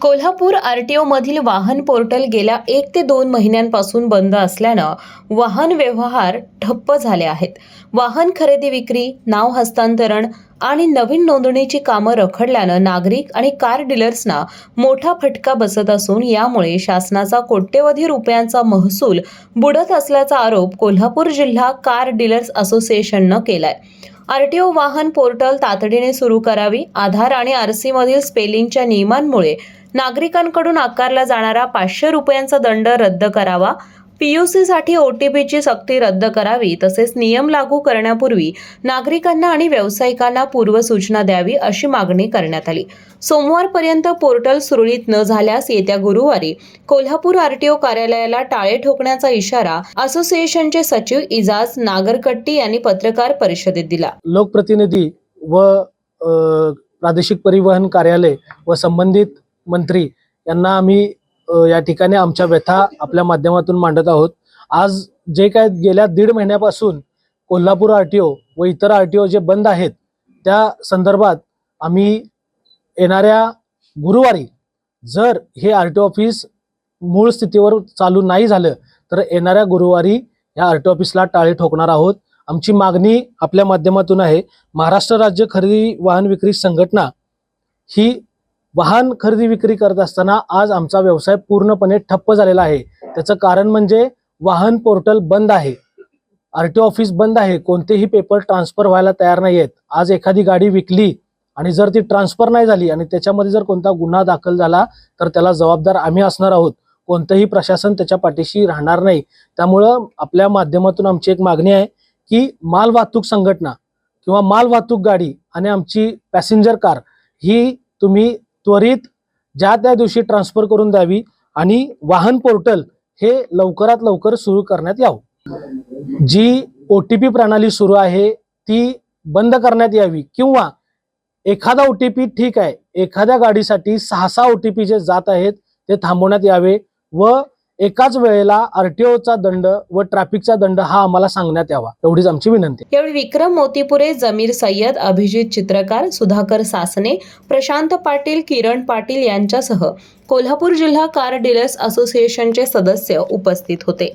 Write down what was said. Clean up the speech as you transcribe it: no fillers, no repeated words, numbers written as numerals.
Kolhapur RTO मधील वाहन portal गेल्या 1 ते 2 महिन्यांपासून बंद असल्यानं वाहन व्यवहार ठप्प झाले आहेत. वाहन खरेदी विक्री, नाव हस्तांतरण आणि नवीन नोंदणीची कामं रखडल्यानं नागरिक आणि कार डीलर्सना मोठा फटका बसत असून यामुळे शासनाचा कोट्यवधी रुपयांचा महसूल बुडत असल्याचा आरोप कोल्हापूर जिल्हा कार डीलर्स असोसिएशननं केलाय. आरटीओ वाहन पोर्टल तातडीने सुरू करावी. आधार आणि आरसी मधील स्पेलिंगच्या नियमांमुळे नागरिकांकडून आकारला जाणारा 500 रुपयांचा दंड रद्द करावा. पीयूसीसाठी ओटीपीची सक्ती रद्द करावी. तसेच नियम लागू करण्यापूर्वी नागरिकांना आणि व्यावसायिकांना पूर्वसूचना द्यावी अशी मागणी करण्यात आली. सोमवारपर्यंत पोर्टल सुरळीत न झाल्यास येत्या गुरुवारी कोल्हापूर आरटीओ कार्यालयाला टाळे ठोकण्याचा इशारा असोसिएशनचे सचिव इजाज नागरकट्टी यांनी पत्रकार परिषदेत दिला. लोकप्रतिनिधी व प्रादेशिक परिवहन कार्यालय व संबंधित मंत्री यांना आम्ही या ठिकाणी आमच्या व्यथा आपल्या माध्यमातून मांडत आहोत. आज जे काय गेल्या 1.5 महिन्यापासून कोल्हापूर आरटीओ व इतर आरटीओ जे बंद आहेत त्या संदर्भात आम्ही येणाऱ्या गुरुवारी जर हे आरटीओ ऑफिस मूळ स्थितीवर चालू नाही झालं तर येणाऱ्या गुरुवारी या आरटीओ ऑफिसला टाळे ठोकणार आहोत. आमची मागणी आपल्या माध्यमातून आहे. महाराष्ट्र राज्य खरेदी वाहन विक्री संघटना ही वाहन खरेदी विक्री करत असताना आज आमचा व्यवसाय पूर्णपणे ठप्प झालेला आहे. त्याचं कारण म्हणजे वाहन पोर्टल बंद आहे, आरटीओ ऑफिस बंद आहे, कोणतेही पेपर ट्रान्सफर व्हायला तयार नाही आहेत. आज एखादी गाडी विकली आणि जर ती ट्रान्सफर नाही झाली आणि त्याच्यामध्ये जर कोणता गुन्हा दाखल झाला तर त्याला जबाबदार आम्ही असणार आहोत. कोणतंही प्रशासन त्याच्या पाठीशी राहणार नाही. त्यामुळं आपल्या माध्यमातून आमची एक मागणी आहे की माल वाहतूक संघटना किंवा माल वाहतूक गाडी आणि आमची पॅसेंजर कार ही तुम्ही त्वरित ज्या त्या दिवशी ट्रान्सफर करून द्यावी आणि वाहन पोर्टल हे लवकरात लवकर सुरू करण्यात यावं. जी ओटीपी प्रणाली सुरू आहे ती बंद करण्यात यावी किंवा एखादा ओटीपी ठीक आहे, एखाद्या गाडीसाठी 6 ओटीपी जे जात आहेत ते थांबवण्यात यावे व एकाच वेळेला आरटीओचा दंड व ट्रॅफिकचा दंड हा आम्हाला सांगण्यात यावा. एवढीच आमची विनंती. यावेळी विक्रम मोतीपुरे, जमीर सय्यद, अभिजित चित्रकार, सुधाकर सासने, प्रशांत पाटील, किरण पाटील यांच्यासह कोल्हापूर जिल्हा कार डीलर्स असोसिएशनचे सदस्य उपस्थित होते.